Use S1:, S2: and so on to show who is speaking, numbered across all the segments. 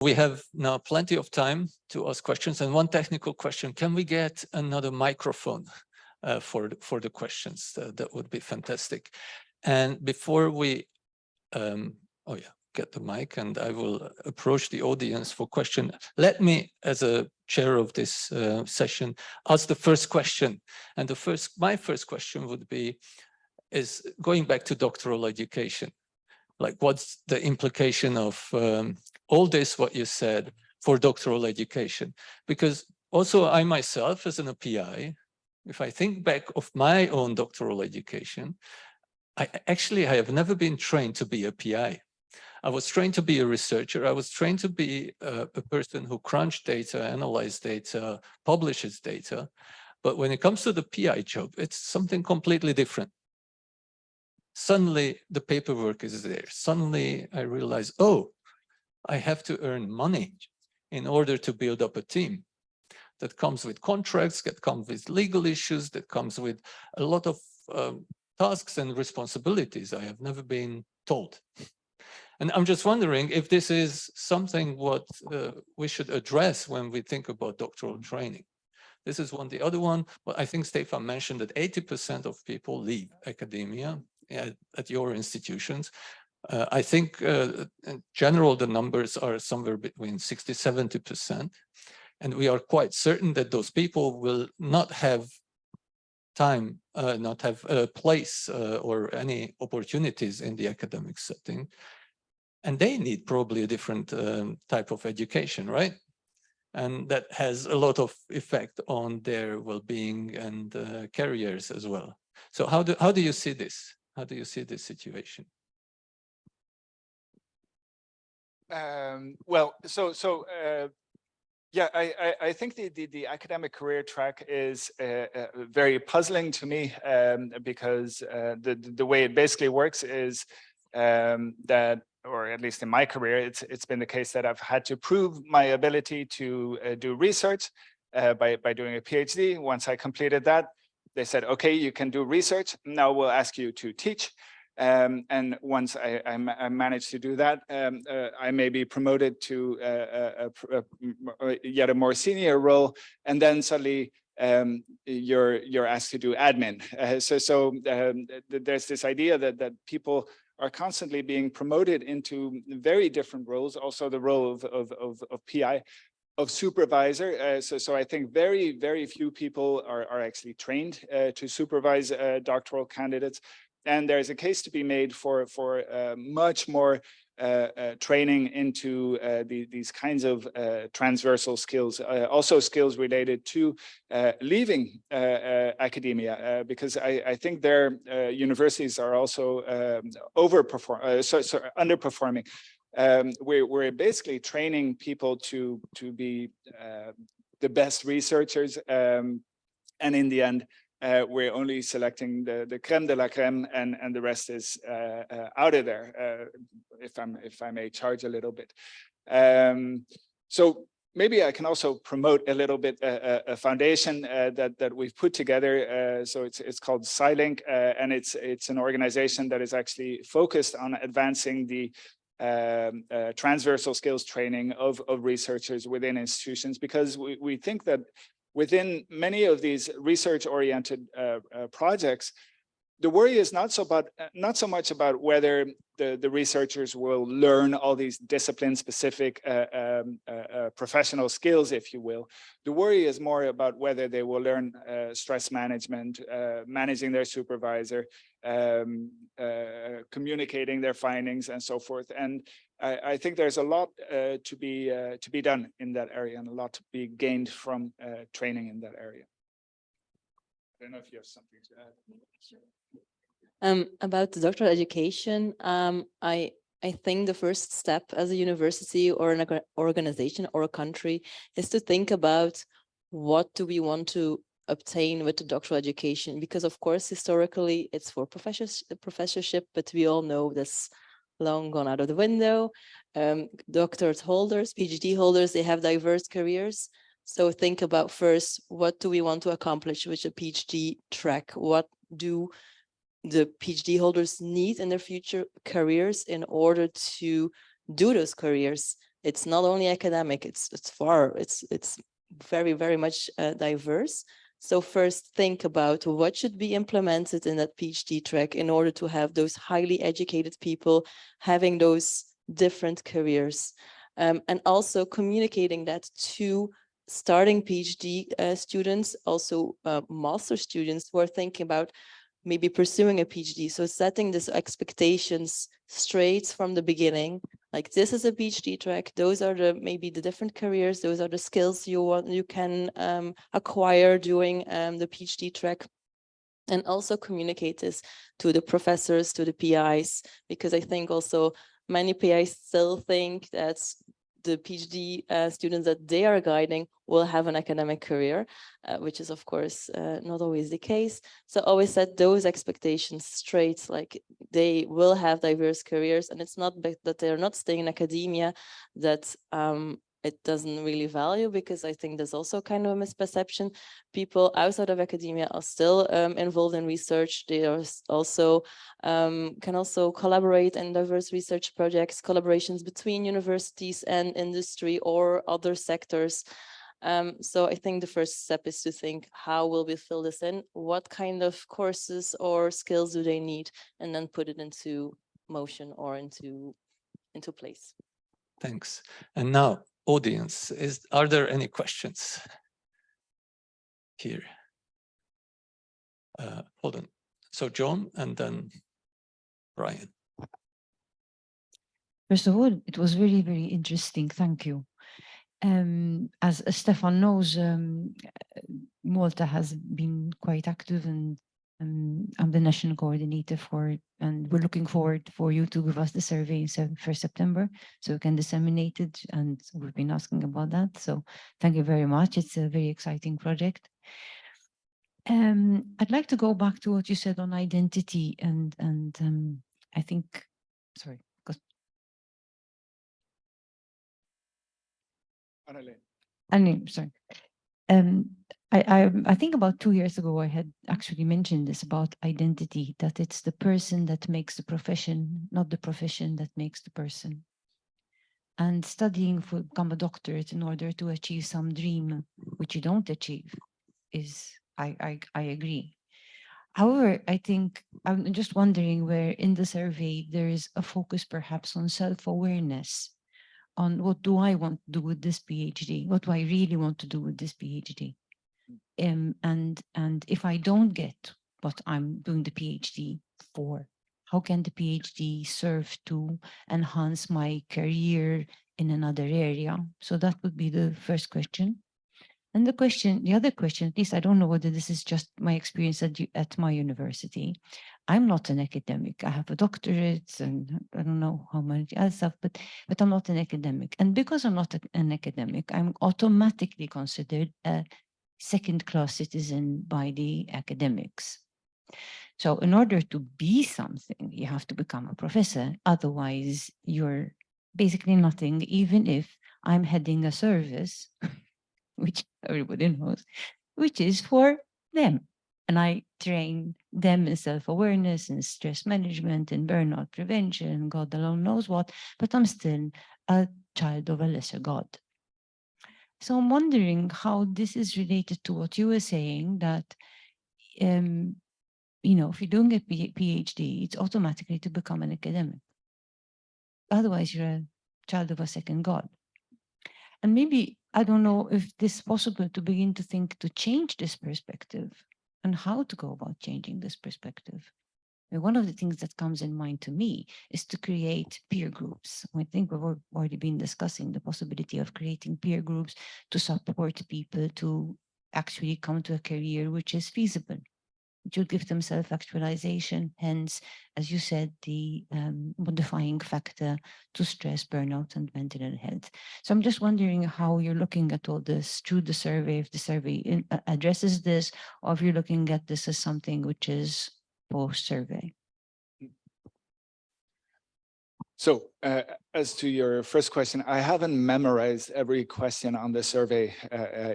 S1: We have now plenty of time to ask questions. And one technical question, can we get another microphone for the questions? That would be fantastic. And before we, get the mic, and I will approach the audience for question. Let me, as a chair of this session, ask the first question. And my first question would be, is going back to doctoral education. Like, what's the implication of all this, what you said, for doctoral education? Because also I myself, as a PI, if I think back of my own doctoral education, I have never been trained to be a PI. I was trained to be a researcher. I was trained to be a person who crunches data, analyzes data, publishes data. But when it comes to the PI job, it's something completely different. Suddenly the paperwork is there. Suddenly I realize, oh, I have to earn money in order to build up a team. That comes with contracts, that comes with legal issues, that comes with a lot of tasks and responsibilities I have never been told. And I'm just wondering if this is something what we should address when we think about doctoral training. This is one. The other one, well, I think Stefan mentioned that 80% of people leave academia at your institutions. I think in general, the numbers are somewhere between 60–70%. And we are quite certain that those people will not have time, not have a place or any opportunities in the academic setting. And they need probably a different type of education, right? And that has a lot of effect on their well-being and careers as well. So how do you see this? How do you see this situation?
S2: Yeah, I think the academic career track is very puzzling to me because the way it basically works is that, or at least in my career, it's been the case that I've had to prove my ability to do research by doing a PhD. Once I completed that, they said, okay, you can do research. Now we'll ask you to teach. And once I managed to do that, I may be promoted to yet a more senior role, and then suddenly you're asked to do admin. There's this idea that people are constantly being promoted into very different roles, also the role of PI, of supervisor. So I think very few people are actually trained to supervise doctoral candidates. And there's a case to be made for much more training into these kinds of transversal skills, also skills related to leaving academia, because I think their universities are also underperforming. We're basically training people to be the best researchers, and in the end, we're only selecting the creme de la creme, and the rest is out of there, if I may charge a little bit. So maybe I can also promote a little bit a foundation that we've put together. So it's called SciLink, and it's an organization that is actually focused on advancing the transversal skills training of researchers within institutions, because we think that within many of these research-oriented projects, the worry is not so much about whether the researchers will learn all these discipline-specific professional skills, if you will. The worry is more about whether they will learn stress management, managing their supervisor, communicating their findings, and so forth. And I think there's a lot to be done in that area, and a lot to be gained from training in that area. I don't know if you have something to add.
S3: About the doctoral education, I think the first step as a university or an organization or a country is to think about what do we want to obtain with the doctoral education, because of course historically it's for professorship, but we all know that's long gone out of the window. Doctorate holders, PhD holders, they have diverse careers. So think about first, what do we want to accomplish with a PhD track? What do the PhD holders need in their future careers in order to do those careers? it's not only academic, it's very, very much diverse. So first think about what should be implemented in that PhD track in order to have those highly educated people having those different careers. And also communicating that to starting PhD students, also master students who are thinking about maybe pursuing a PhD. So setting these expectations straight from the beginning, like this is a PhD track, those are maybe the different careers, those are the skills you can acquire doing the PhD track. And also communicate this to the professors, to the PIs, because I think also many PIs still think that the PhD students that they are guiding will have an academic career, which is of course not always the case. So always set those expectations straight, like they will have diverse careers, and it's not that they're not staying in academia that it doesn't really value, because I think there's also kind of a misperception. People outside of academia are still involved in research. They are also can also collaborate in diverse research projects, collaborations between universities and industry or other sectors. So I think the first step is to think, how will we fill this in? What kind of courses or skills do they need? And then put it into motion or into place.
S1: Thanks. And now, audience, are there any questions here? Hold on. So John and then Brian.
S4: First of all, it was very, very interesting. Thank you. As Stefan knows, Malta has been quite active, and I'm the national coordinator for it, and we're looking forward for you to give us the survey for September so we can disseminate it, and we've been asking about that. So thank you very much. It's a very exciting project. I'd like to go back to what you said on identity, and I think, sorry. Anneleen, sorry. I think about 2 years ago, I had actually mentioned this about identity, that it's the person that makes the profession, not the profession that makes the person. And studying for become a doctorate in order to achieve some dream, which you don't achieve, is, I agree. However, I think, I'm just wondering where in the survey there is a focus perhaps on self-awareness, on what do I want to do with this PhD? What do I really want to do with this PhD? And if I don't get what I'm doing the PhD for, how can the PhD serve to enhance my career in another area? So that would be the first question. And the other question, at least I don't know whether this is just my experience at my university. I'm not an academic. I have a doctorate and I don't know how much other stuff, but I'm not an academic. And because I'm not an academic, I'm automatically considered a second-class citizen by the academics. So in order to be something, you have to become a professor. Otherwise, you're basically nothing, even if I'm heading a service which everybody knows, which is for them. And I train them in self-awareness and stress management and burnout prevention, God alone knows what, but I'm still a child of a lesser God. So I'm wondering how this is related to what you were saying, that, you know, if you're doing a PhD, it's automatically to become an academic. Otherwise, you're a child of a second God. And maybe, I don't know if this is possible to begin to think to change this perspective and how to go about changing this perspective. And one of the things that comes in mind to me is to create peer groups. I think we've already been discussing the possibility of creating peer groups to support people to actually come to a career which is feasible, which will give them self-actualization, hence, as you said, the modifying factor to stress, burnout, and mental health. So I'm just wondering how you're looking at all this through the survey, if the survey addresses this, or if you're looking at this as something which is post-survey.
S2: So as to your first question, I haven't memorized every question on the survey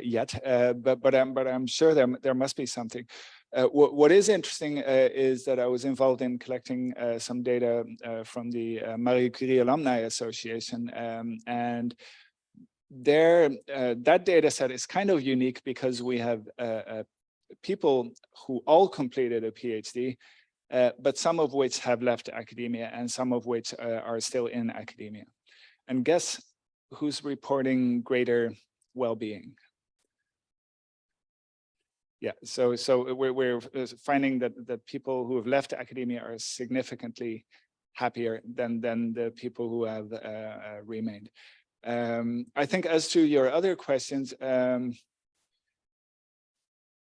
S2: yet, but I'm sure there must be something. What is interesting is that I was involved in collecting some data from the Marie Curie Alumni Association, and that data set is kind of unique because we have people who all completed a PhD, but some of which have left academia and some of which are still in academia. And guess who's reporting greater well-being? Yeah, so we're finding that people who have left academia are significantly happier than the people who have remained. I think as to your other questions,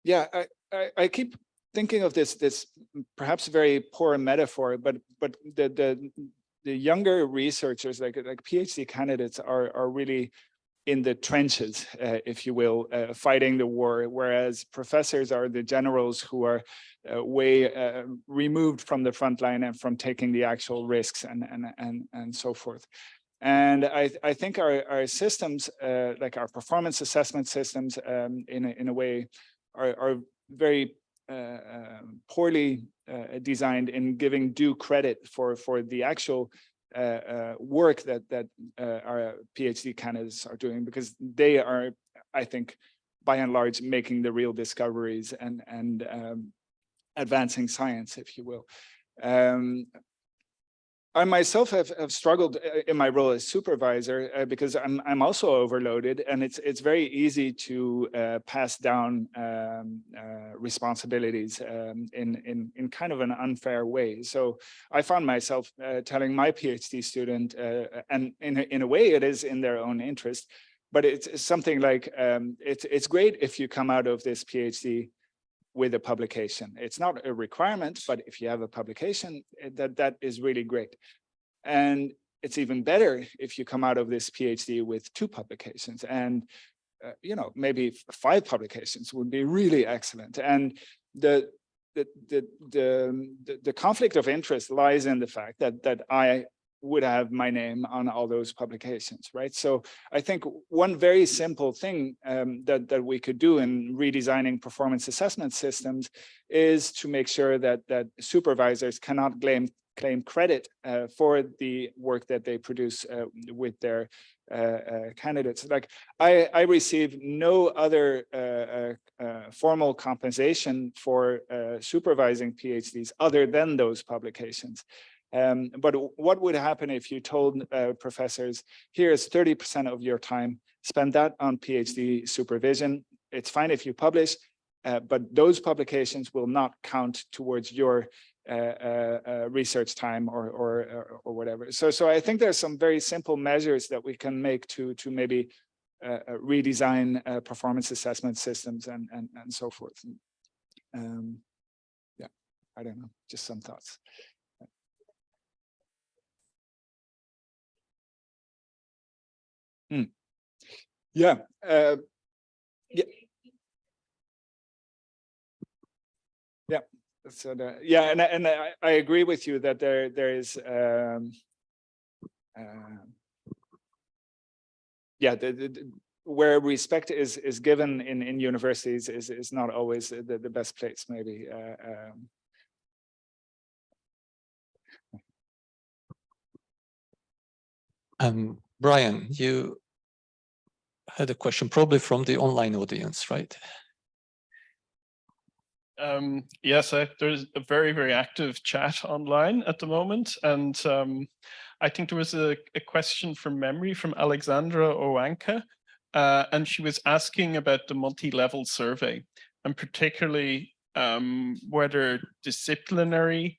S2: yeah, I keep thinking of this perhaps very poor metaphor, but the younger researchers, like PhD candidates, are really in the trenches, if you will, fighting the war, whereas professors are the generals who are way removed from the front line and from taking the actual risks and so forth. And I think our systems, like our performance assessment systems, in a way, are very poorly designed in giving due credit for the actual work that our PhD candidates are doing, because they are, I think, by and large, making the real discoveries and advancing science, if you will. I myself have struggled in my role as supervisor because I'm also overloaded, and it's very easy to pass down responsibilities in kind of an unfair way. So I found myself telling my PhD student, and in a way it is in their own interest, but it's something like it's great if you come out of this PhD with a publication. It's not a requirement, but if you have a publication, that is really great. And it's even better if you come out of this PhD with 2 publications, and you know, maybe 5 publications would be really excellent. And the conflict of interest lies in the fact that I would have my name on all those publications, right? So I think one very simple thing that we could do in redesigning performance assessment systems is to make sure that supervisors cannot claim credit for the work that they produce with their candidates. Like I receive no other formal compensation for supervising PhDs other than those publications. But what would happen if you told professors, here's 30% of your time, spend that on PhD supervision. It's fine if you publish, but those publications will not count towards your research time or whatever. So I think there's some very simple measures that we can make to maybe redesign performance assessment systems and so forth. Yeah, I don't know, just some thoughts. Yeah. Yeah. Yeah. So yeah, and I agree with you that there is yeah, where respect is given in universities is not always the best place, maybe.
S1: Brian, you had a question probably from the online audience, right?
S5: Yes, there's a very, very active chat online at the moment. And I think there was a question from memory from Alexandra Owanka, and she was asking about the multi-level survey, and particularly whether disciplinary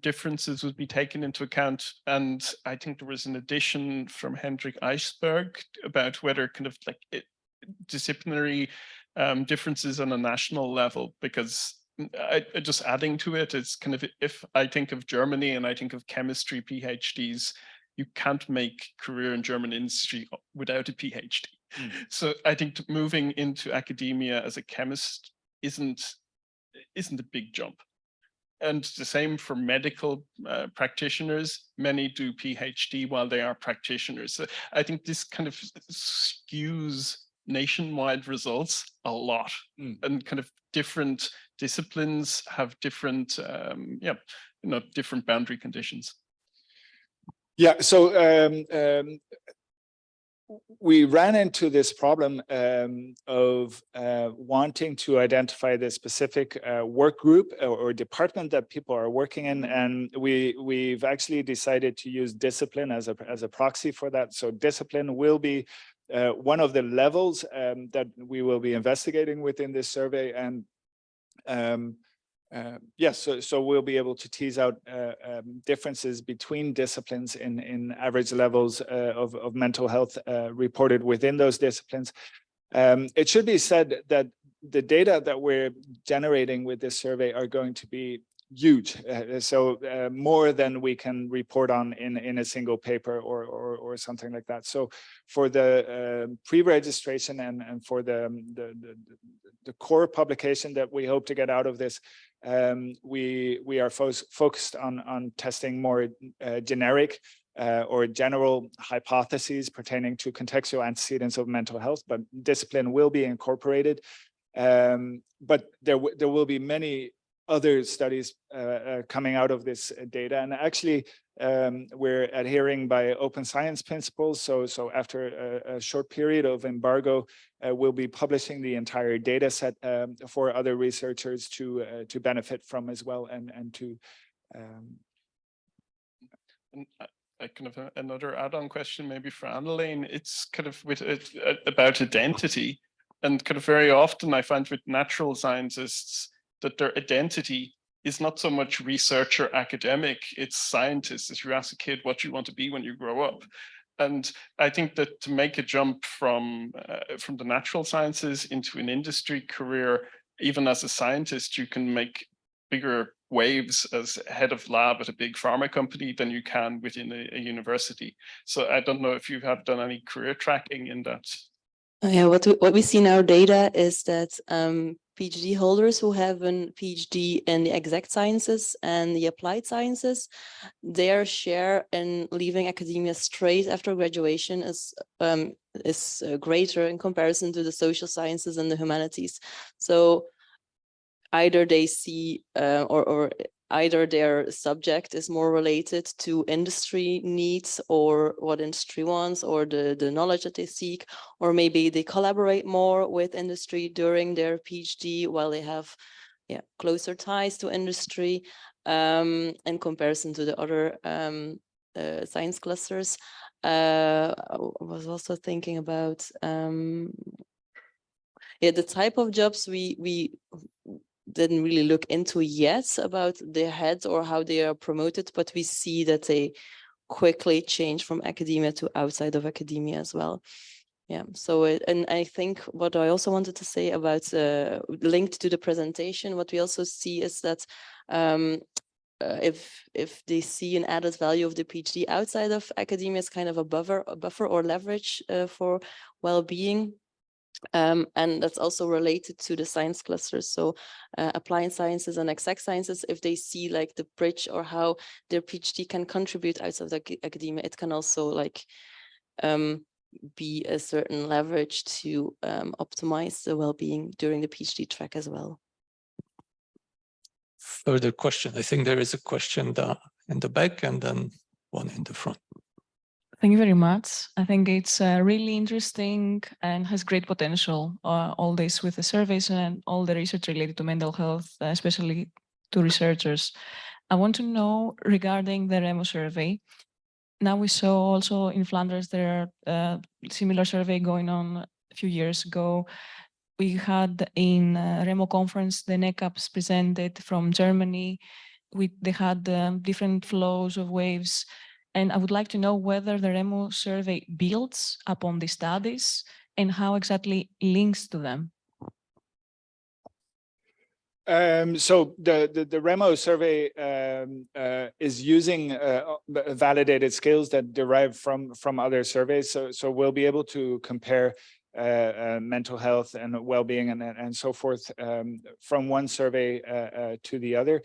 S5: differences would be taken into account. And I think there was an addition from Hendrik Eisberg about whether kind of like disciplinary differences on a national level, because just adding to it, it's kind of, if I think of Germany and I think of chemistry PhDs, you can't make career in German industry without a PhD. So I think moving into academia as a chemist isn't a big jump. And the same for medical practitioners. Many do PhD while they are practitioners. So I think this kind of skews nationwide results a lot, and kind of different disciplines have different, different boundary conditions?
S2: Yeah, so we ran into this problem of wanting to identify the specific work group or department that people are working in, and we've actually decided to use discipline as a proxy for that. So discipline will be one of the levels that we will be investigating within this survey, and yes, so we'll be able to tease out differences between disciplines in average levels of mental health reported within those disciplines. It should be said that the data that we're generating with this survey are going to be huge, so more than we can report on in a single paper or something like that. So for the pre-registration and for the core publication that we hope to get out of this, we are focused on testing more generic or general hypotheses pertaining to contextual antecedents of mental health, but discipline will be incorporated. But there will be many other studies coming out of this data, and actually we're adhering by open science principles. So after a short period of embargo, we'll be publishing the entire data set for other researchers to benefit from as well, and to.
S5: Kind of another add-on question, maybe for Anneleen. It's kind of about identity, and kind of very often I find with natural scientists that their identity is not so much research or academic, it's scientist. As you ask a kid what you want to be when you grow up. And I think that to make a jump from the natural sciences into an industry career, even as a scientist, you can make bigger waves as head of lab at a big pharma company than you can within a university. So I don't know if you have done any career tracking in that.
S3: Yeah, what we see in our data is that PhD holders who have a PhD in the exact sciences and the applied sciences, their share in leaving academia straight after graduation is greater in comparison to the social sciences and the humanities. So either they see or either their subject is more related to industry needs or what industry wants or the knowledge that they seek, or maybe they collaborate more with industry during their PhD while they have closer ties to industry in comparison to the other science clusters. I was also thinking about the type of jobs we didn't really look into yet about their heads or how they are promoted, but we see that they quickly change from academia to outside of academia as well. Yeah, so and I think what I also wanted to say about linked to the presentation, what we also see is that if they see an added value of the PhD outside of academia as kind of a buffer or leverage for well-being. And that's also related to the science clusters. So applied sciences and exact sciences, if they see like the bridge or how their PhD can contribute outside of academia, it can also like be a certain leverage to optimize the well-being during the PhD track as well.
S1: Further question. I think there is a question in the back and then one in the front.
S6: Thank you very much. I think it's really interesting and has great potential, all this with the surveys and all the research related to mental health, especially to researchers. I want to know regarding the ReMO survey. Now we saw also in Flanders there are similar survey going on a few years ago. We had in ReMO conference, the NECAPs presented from Germany. They had different flows of waves. And I would like to know whether the ReMO survey builds upon the studies and how exactly links to them.
S2: So the ReMO survey is using validated scales that derive from other surveys. So we'll be able to compare mental health and well-being and so forth from one survey to the other.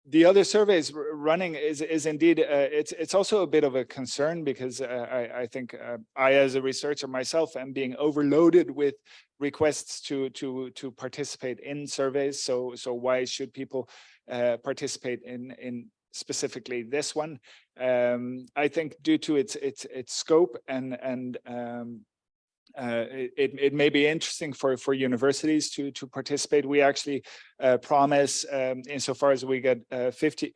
S2: the other surveys running is indeed it's also a bit of a concern, because I think I, as a researcher myself, am being overloaded with requests to participate in surveys. So why should people participate in specifically this one? I think due to its scope and it may be interesting for universities to participate. We actually promise, insofar as we get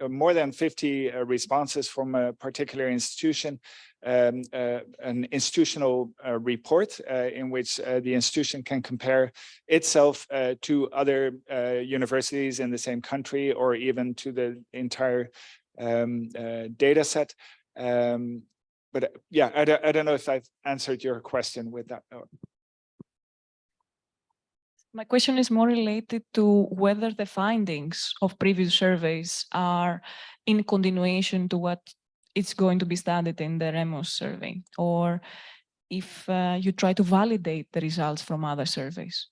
S2: more than 50 responses from a particular institution, an institutional report in which the institution can compare itself to other universities in the same country, or even to the entire data set. But yeah, I don't know if I've answered your question with that.
S6: My question is more related to whether the findings of previous surveys are in continuation to what is going to be studied in the ReMO survey, or if you try to validate the results from other surveys,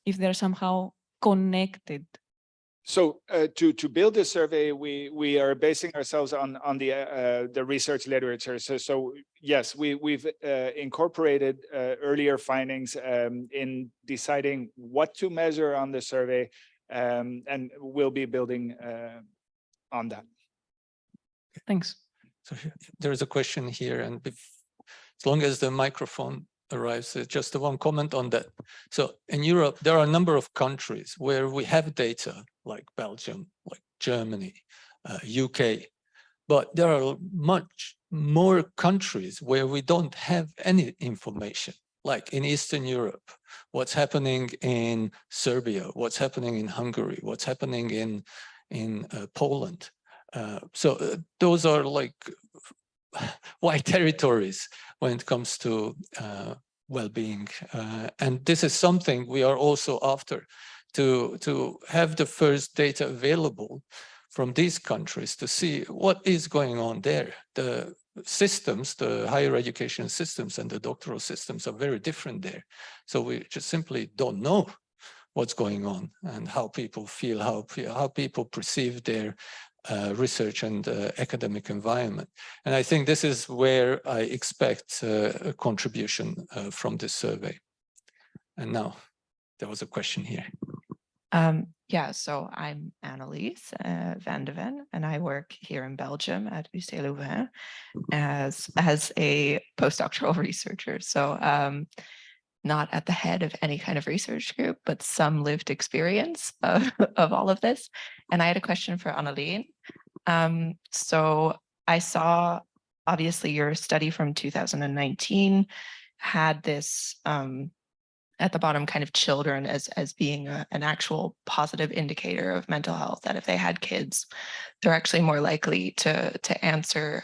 S6: if they're somehow connected.
S2: So to build this survey, we are basing ourselves on the research literature. So yes, we've incorporated earlier findings in deciding what to measure on the survey, and we'll be building on that.
S6: Thanks.
S1: So there is a question here, and as long as the microphone arrives, just one comment on that. So in Europe, there are a number of countries where we have data, like Belgium, like Germany, UK, but there are much more countries where we don't have any information, like in Eastern Europe, what's happening in Serbia, what's happening in Hungary, what's happening in Poland. So those are like wide territories when it comes to well-being. And this is something we are also after, to have the first data available from these countries to see what is going on there. The systems, the higher education systems and the doctoral systems are very different there. So we just simply don't know what's going on and how people feel, how people perceive their research and academic environment. And I think this is where I expect a contribution from this survey. And now there was a question here.
S7: Yeah, so I'm Anneleen van de Ven, and I work here in Belgium at UC Louvain as a postdoctoral researcher. So not at the head of any kind of research group, but some lived experience of all of this. And I had a question for Anneleen. So I saw, obviously, your study from 2019 had this at the bottom kind of children as being an actual positive indicator of mental health, that if they had kids, they're actually more likely to answer,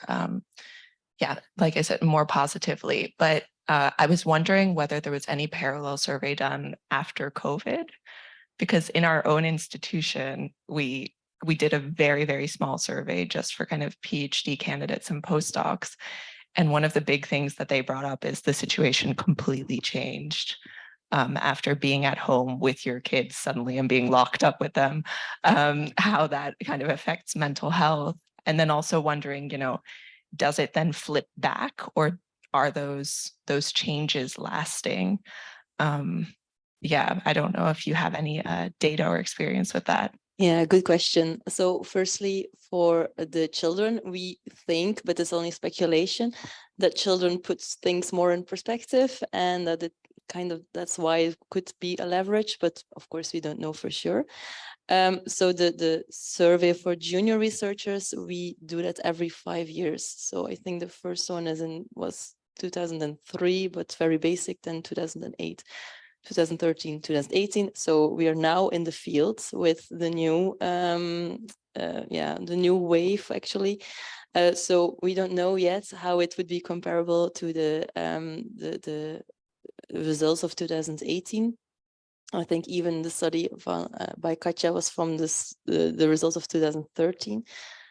S7: yeah, like I said, more positively. But I was wondering whether there was any parallel survey done after COVID, because in our own institution, we did a very, very small survey just for kind of PhD candidates and postdocs. And one of the big things that they brought up is the situation completely changed after being at home with your kids suddenly and being locked up with them, how that kind of affects mental health. And then also wondering, does it then flip back, or are those changes lasting? Yeah, I don't know if you have any data or experience with that.
S3: Yeah, good question. So firstly, for the children, we think, but it's only speculation, that children put things more in perspective, and that it that's why it could be a leverage, but of course we don't know for sure. So the survey for junior researchers, we do that every 5 years. So I think the first one was 2003, but very basic, then 2008. 2013, 2018. So we are now in the field with the new, the new wave actually. So we don't know yet how it would be comparable to the results of 2018. I think even the study by Katja was from the results of 2013.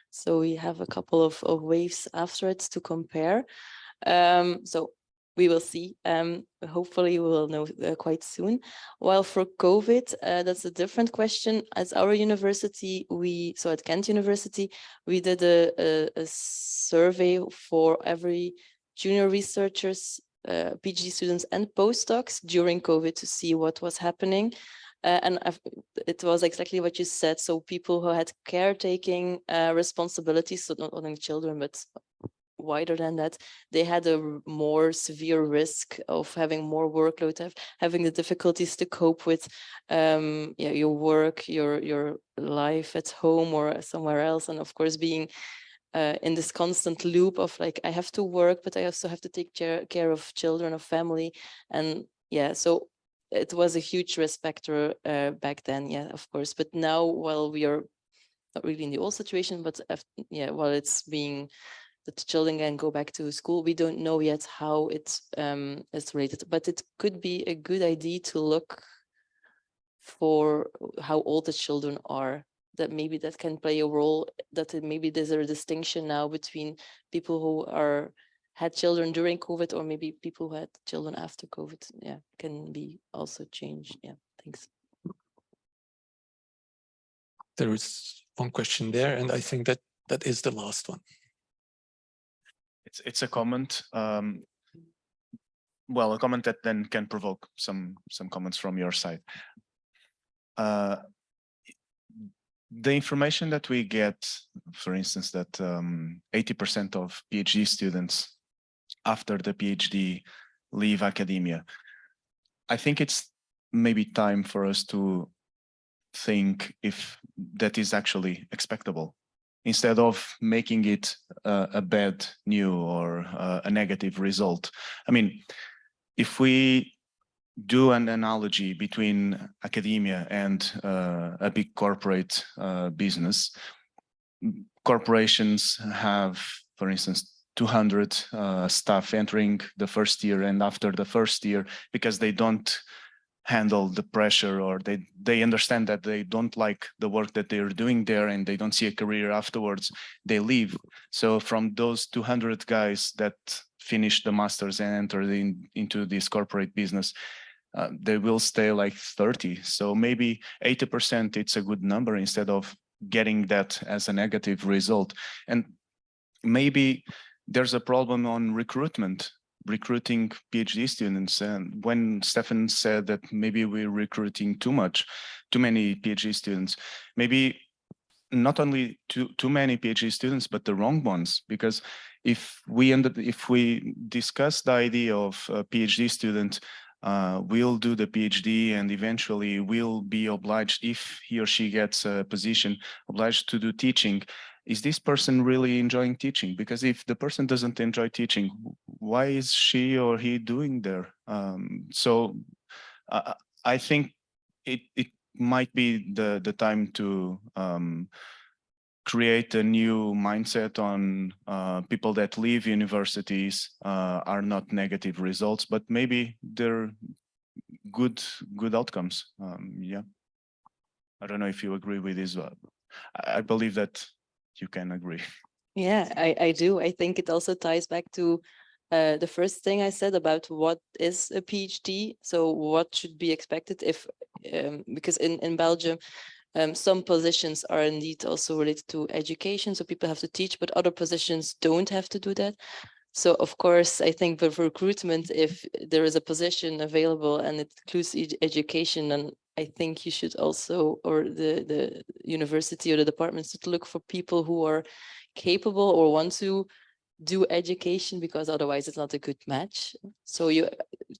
S3: So we have a couple of waves after it to compare. So we will see. Hopefully we will know quite soon. While for COVID, that's a different question. At our university, so at Kent University, we did a survey for every junior researchers, PhD students and postdocs during COVID to see what was happening. And it was exactly what you said. So people who had caretaking responsibilities, so not only children, but wider than that, they had a more severe risk of having more workload, having the difficulties to cope with your work, your life at home or somewhere else. And of course, being in this constant loop of like, I have to work, but I also have to take care of children, of family. And yeah, so it was a huge risk factor back then, yeah, of course. But now, while we are not really in the old situation, but while it's being that the children can go back to school, we don't know yet how it's related. But it could be a good idea to look for how old the children are. That maybe that can play a role. That maybe there's a distinction now between people who had children during COVID, or maybe people who had children after COVID. Yeah, can be also changed. Yeah, thanks.
S1: There is one question there, and I think that that is the last one.
S8: It's a comment. Well, a comment that then can provoke some comments from your side. The information that we get, for instance, that 80% of PhD students after the PhD leave academia, I think it's maybe time for us to think if that is actually expectable, instead of making it a bad news or a negative result. I mean, if we do an analogy between academia and a big corporate business, corporations have, for instance, 200 staff entering the first year, and after the first year, because they don't handle the pressure, or they understand that they don't like the work that they're doing there and they don't see a career afterwards, they leave. So from those 200 guys that finished the masters and entered into this corporate business, they will stay like 30. So maybe 80%, it's a good number, instead of getting that as a negative result. And maybe there's a problem on recruiting PhD students. And when Stefan said that maybe we're recruiting too many PhD students, maybe not only too many PhD students, but the wrong ones. Because if we discuss the idea of a PhD student will do the PhD and eventually will be obliged, if he or she gets a position, obliged to do teaching, is this person really enjoying teaching? Because if the person doesn't enjoy teaching, why is she or he doing there? So I think it might be the time to create a new mindset on people that leave universities are not negative results, but maybe they're good outcomes. Yeah, I don't know if you agree with this. I believe that you can agree.
S3: Yeah, I do. I think it also ties back to the first thing I said about what is a PhD. So what should be expected if, because in Belgium, some positions are indeed also related to education. So people have to teach, but other positions don't have to do that. So of course, I think for recruitment, if there is a position available and it includes education, then I think you should also, or the university or the departments, should look for people who are capable or want to do education, because otherwise it's not a good match. So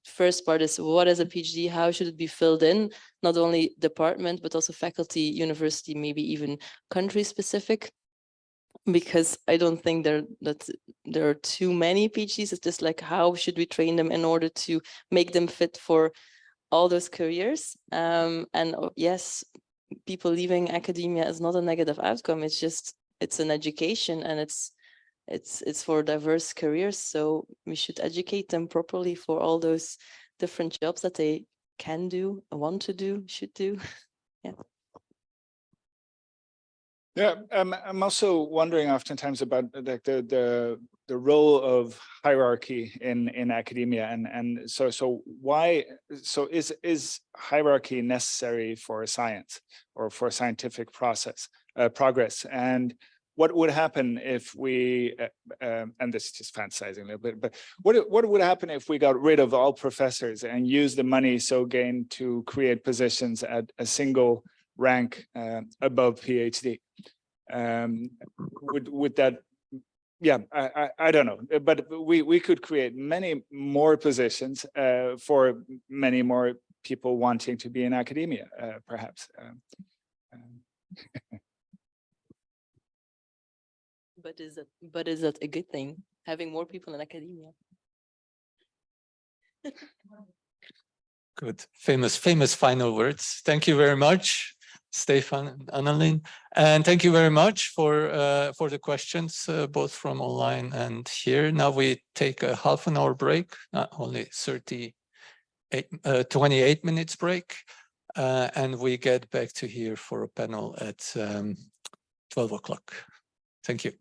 S3: first part is, what is a PhD? How should it be filled in? Not only department, but also faculty, university, maybe even country specific. Because I don't think there are too many PhDs. It's just like, how should we train them in order to make them fit for all those careers? And yes, people leaving academia is not a negative outcome. It's just, it's an education, and it's for diverse careers. So we should educate them properly for all those different jobs that they can do, want to do, should do. Yeah.
S2: Yeah, I'm also wondering oftentimes about like the role of hierarchy in academia, and so why, so is hierarchy necessary for science or for scientific progress, and what would happen if we and this is just fantasizing a little bit, but what would happen if we got rid of all professors and use the money so gained to create positions at a single rank above PhD? Would that, yeah, I don't know, but we could create many more positions for many more people wanting to be in academia, perhaps.
S3: But is that a good thing, having more people in academia?
S1: Good, famous final words. Thank you very much, Stefan and Anneleen, and thank you very much for the questions, both from online and here. Now we take a half-an-hour break, not only 28 minutes break, and we get back to here for a panel at 12 o'clock. Thank you.